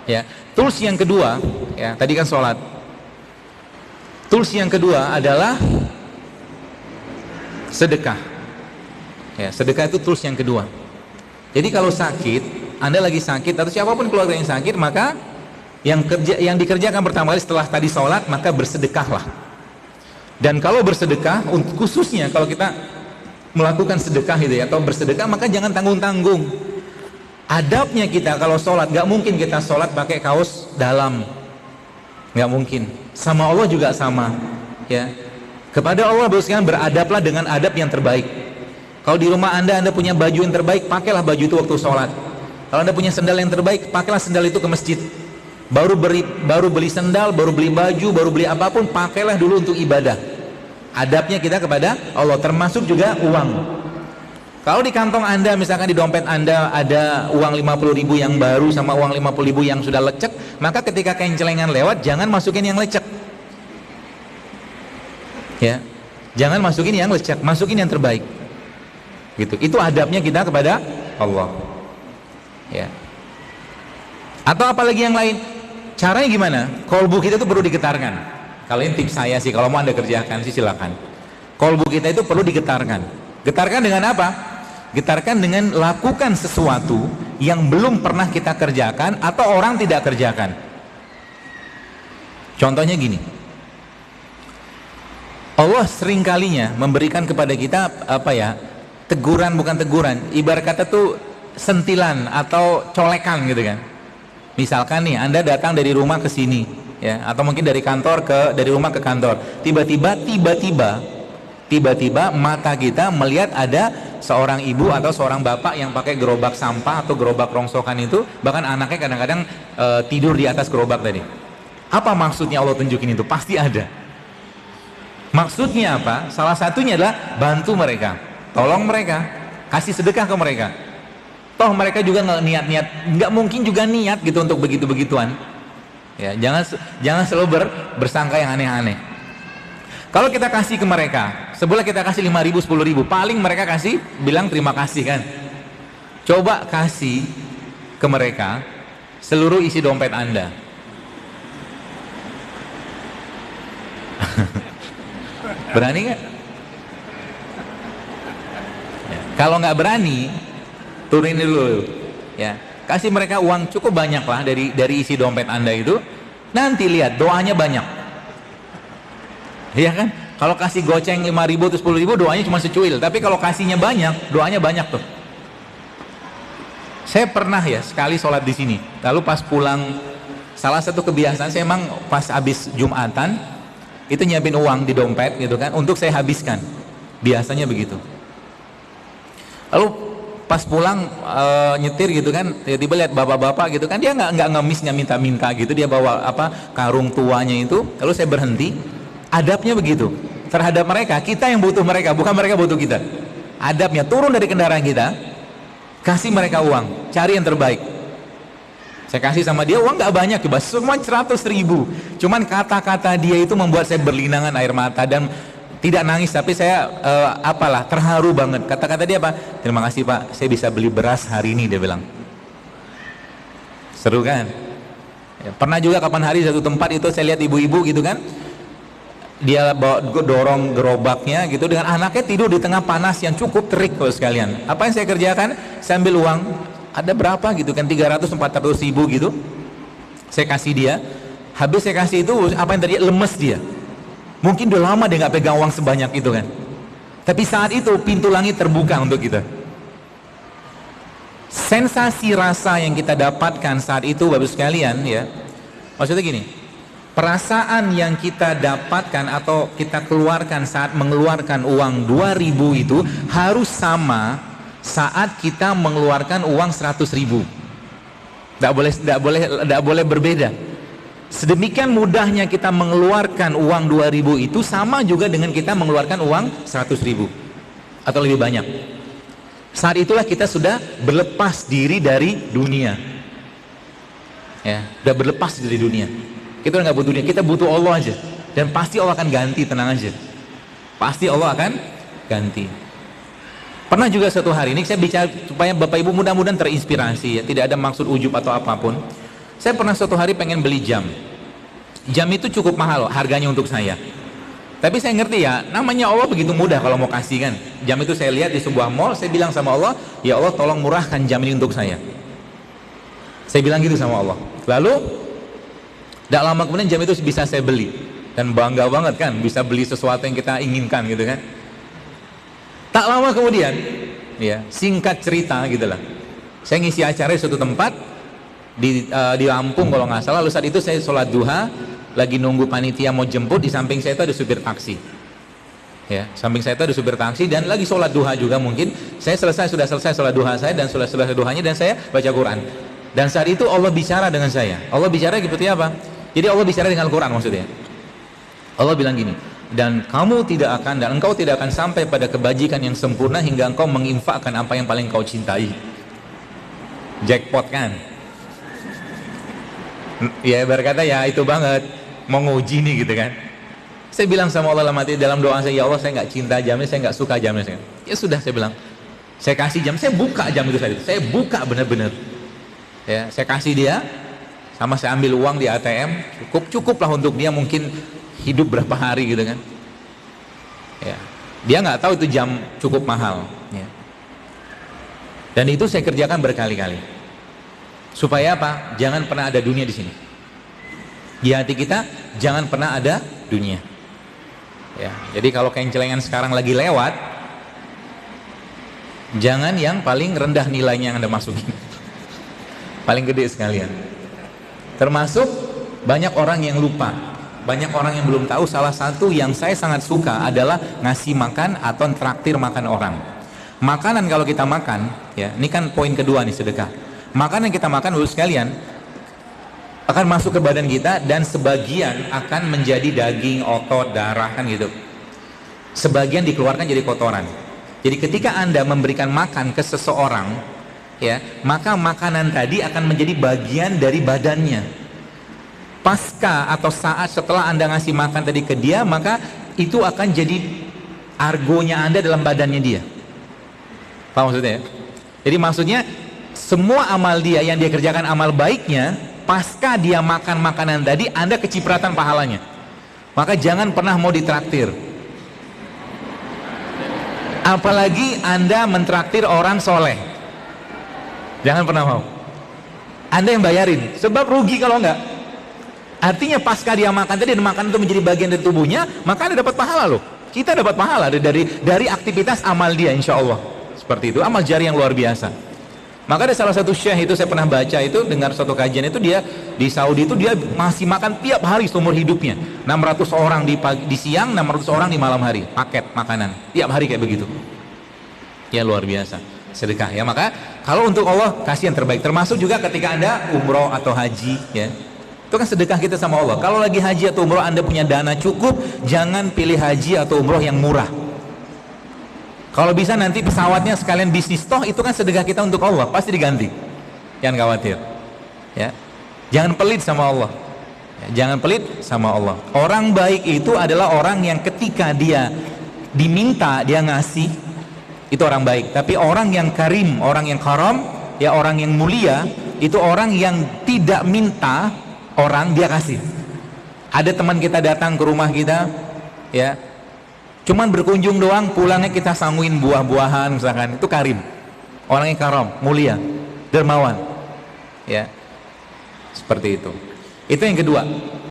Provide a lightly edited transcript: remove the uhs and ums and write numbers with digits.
Ya, tools yang kedua, ya tadi kan sholat. Tools yang kedua adalah sedekah. Ya, sedekah itu tools yang kedua. Jadi kalau sakit, Anda lagi sakit atau siapapun keluarga yang sakit, maka yang dikerjakan pertama kali setelah tadi sholat, maka bersedekahlah. Dan kalau bersedekah, khususnya kalau kita melakukan sedekah gitu ya, atau bersedekah, maka jangan tanggung-tanggung. Adabnya kita kalau sholat, gak mungkin kita sholat pakai kaos dalam, gak mungkin. Sama Allah juga sama, ya. Kepada Allah beradablah dengan adab yang terbaik. Kalau di rumah Anda punya baju yang terbaik, pakailah baju itu waktu sholat. Kalau Anda punya sendal yang terbaik, pakailah sendal itu ke masjid. Baru beli sendal, baru beli baju, baru beli apapun, pakailah dulu untuk ibadah. Adabnya kita kepada Allah, termasuk juga uang. Kalau di kantong Anda, misalkan di dompet Anda ada uang 50.000 yang baru sama uang 50.000 yang sudah lecek, maka ketika kencelengan lewat, jangan masukin yang lecek. Ya, jangan masukin yang lecek, masukin yang terbaik. Gitu. Itu adabnya kita kepada Allah. Ya. Atau apalagi yang lain? Caranya gimana? Kolbu kita itu perlu digetarkan. Kalau ini tips saya sih, kalau mau Anda kerjakan sih silakan. Kolbu kita itu perlu digetarkan. Getarkan dengan apa? Getarkan dengan lakukan sesuatu yang belum pernah kita kerjakan atau orang tidak kerjakan. Contohnya gini, Allah seringkalinya memberikan kepada kita teguran, bukan teguran, ibarat kata tuh sentilan atau colekan gitu kan. Misalkan nih, Anda datang dari rumah ke sini, ya, atau mungkin dari rumah ke kantor. Tiba-tiba mata kita melihat ada seorang ibu atau seorang bapak yang pakai gerobak sampah atau gerobak rongsokan itu, bahkan anaknya kadang-kadang tidur di atas gerobak tadi. Apa maksudnya Allah tunjukin itu? Pasti ada. Maksudnya apa? Salah satunya adalah bantu mereka, tolong mereka, kasih sedekah ke mereka. Toh mereka juga nggak mungkin juga niat gitu untuk begitu-begituan. Ya, jangan selalu bersangka yang aneh-aneh. Kalau kita kasih ke mereka, sebulan kita kasih 5.000, 10.000, paling mereka kasih bilang terima kasih kan. Coba kasih ke mereka seluruh isi dompet Anda. Berani nggak? Ya, kalau nggak berani, turunin dulu, ya. Kasih mereka uang cukup banyak lah dari isi dompet Anda itu. Nanti lihat doanya banyak. Iya kan? Kalau kasih goceng 5.000 atau 10.000, doanya cuma secuil. Tapi kalau kasihnya banyak, doanya banyak tuh. Saya pernah ya sekali sholat di sini. Lalu pas pulang, salah satu kebiasaan saya emang pas habis Jumatan itu nyiapin uang di dompet gitu kan, untuk saya habiskan. Biasanya begitu. Lalu pas pulang nyetir gitu kan, tiba-tiba lihat bapak-bapak gitu kan, dia nggak ngemis, nggak minta-minta gitu, dia bawa karung tuanya itu. Lalu saya berhenti. Adabnya begitu terhadap mereka, kita yang butuh mereka, bukan mereka butuh kita. Adabnya turun dari kendaraan kita, kasih mereka uang, cari yang terbaik. Saya kasih sama dia uang nggak banyak, coba semua 100.000. Cuman kata-kata dia itu membuat saya berlinangan air mata, dan tidak nangis, tapi saya terharu banget. Kata-kata dia apa? Terima kasih Pak, saya bisa beli beras hari ini, dia bilang. Seru kan? Ya, pernah juga kapan hari satu tempat itu saya lihat ibu-ibu gitu kan, dia dorong gerobaknya gitu dengan anaknya tidur di tengah panas yang cukup terik kalau sekalian. Apa yang saya kerjakan? Saya ambil uang, ada berapa gitu kan, 300-400.000 gitu, saya kasih dia. Habis saya kasih itu, apa yang tadi, lemes dia. Mungkin udah lama dia nggak pegang uang sebanyak itu kan. Tapi saat itu pintu langit terbuka untuk kita. Sensasi rasa yang kita dapatkan saat itu Bapak sekalian, ya, maksudnya gini, perasaan yang kita dapatkan atau kita keluarkan saat mengeluarkan uang 2.000 itu harus sama saat kita mengeluarkan uang 100.000. Tidak boleh berbeda. Sedemikian mudahnya kita mengeluarkan uang 2.000 itu sama juga dengan kita mengeluarkan uang 100.000 atau lebih banyak. Saat itulah kita sudah berlepas diri dari dunia. Ya, sudah berlepas dari dunia. Kita nggak butuh dunia, kita butuh Allah aja, dan pasti Allah akan ganti, tenang aja. Pasti Allah akan ganti. Pernah juga suatu hari ini saya bicara supaya Bapak Ibu mudah-mudahan terinspirasi, ya, tidak ada maksud ujub atau apapun. Saya pernah suatu hari pengen beli jam. Jam itu cukup mahal harganya untuk saya. Tapi saya ngerti ya, namanya Allah begitu mudah kalau mau kasih kan. Jam itu saya lihat di sebuah mall, saya bilang sama Allah, ya Allah tolong murahkan jam ini untuk saya. Saya bilang gitu sama Allah. Lalu, tidak lama kemudian jam itu bisa saya beli. Dan bangga banget kan, bisa beli sesuatu yang kita inginkan gitu kan. Tak lama kemudian, ya singkat cerita gitu lah. Saya ngisi acara di suatu tempat, di Lampung kalau nggak salah. Lalu saat itu saya sholat duha, lagi nunggu panitia mau jemput. Di samping saya itu ada supir taksi, ya samping saya itu ada supir taksi dan lagi sholat duha juga. Mungkin saya sudah selesai sholat duha saya dan sudah selesai duhanya dan saya baca Quran. Dan saat itu Allah bicara dengan saya. Allah bicara seperti apa? Jadi Allah bicara dengan Al-Quran maksudnya. Allah bilang gini, dan kamu tidak akan, dan engkau tidak akan sampai pada kebajikan yang sempurna hingga engkau menginfakkan apa yang paling kau cintai. Jackpot kan? Ya berkata ya itu banget, mau nguji nih gitu kan. Saya bilang sama Allah dalam doa saya, ya Allah saya nggak cinta jamnya, saya nggak suka jamnya. Ya sudah saya bilang, saya kasih jam, saya buka jam itu saya buka benar-benar. Ya saya kasih dia, sama saya ambil uang di ATM, cukup lah untuk dia mungkin hidup berapa hari gitu kan. Ya dia nggak tahu itu jam cukup mahal. Ya. Dan itu saya kerjakan berkali-kali. Supaya apa? Jangan pernah ada dunia di sini. Di hati kita jangan pernah ada dunia. Ya, jadi kalau kencelengan sekarang lagi lewat, jangan yang paling rendah nilainya yang Anda masukin. Paling gede sekalian. Termasuk banyak orang yang lupa, banyak orang yang belum tahu. Salah satu yang saya sangat suka adalah ngasih makan atau traktir makan orang. Makanan kalau kita makan, ya, ini kan poin kedua nih, sedekah. Makanan yang kita makan dulu sekalian akan masuk ke badan kita dan sebagian akan menjadi daging, otot, darah kan gitu. Sebagian dikeluarkan jadi kotoran. Jadi ketika Anda memberikan makan ke seseorang, ya, maka makanan tadi akan menjadi bagian dari badannya. Pasca atau saat setelah Anda ngasih makan tadi ke dia, maka itu akan jadi argonya Anda dalam badannya dia. Paham maksudnya ya? Jadi maksudnya semua amal dia yang dia kerjakan amal baiknya, pasca dia makan makanan tadi, Anda kecipratan pahalanya. Maka jangan pernah mau ditraktir. Apalagi Anda mentraktir orang soleh. Jangan pernah mau. Anda yang bayarin, sebab rugi kalau enggak. Artinya pasca dia makan tadi, dan makan itu menjadi bagian dari tubuhnya, maka Anda dapat pahala loh. Kita dapat pahala dari aktivitas amal dia, insya Allah. Seperti itu, amal jari yang luar biasa. Maka ada salah satu syekh itu saya pernah baca itu, dengar suatu kajian itu, dia di Saudi itu dia masih makan tiap hari seumur hidupnya. 600 orang di siang, 600 orang di malam hari, paket makanan tiap hari kayak begitu. Ya luar biasa sedekah ya. Maka kalau untuk Allah kasih yang terbaik, termasuk juga ketika Anda umroh atau haji ya. Itu kan sedekah kita sama Allah. Kalau lagi haji atau umroh Anda punya dana cukup, jangan pilih haji atau umroh yang murah. Kalau bisa nanti pesawatnya sekalian bisnis, toh itu kan sedekah kita untuk Allah, pasti diganti. Jangan khawatir. Ya. Jangan pelit sama Allah. Ya, jangan pelit sama Allah. Orang baik itu adalah orang yang ketika dia diminta dia ngasih, itu orang baik. Tapi orang yang karim, orang yang karam, ya orang yang mulia, itu orang yang tidak minta orang dia kasih. Ada teman kita datang ke rumah kita, ya. Cuman berkunjung doang, pulangnya kita sangguin buah-buahan misalkan, itu karim. Orang yang karam, mulia, dermawan. Ya. Seperti itu. Itu yang kedua.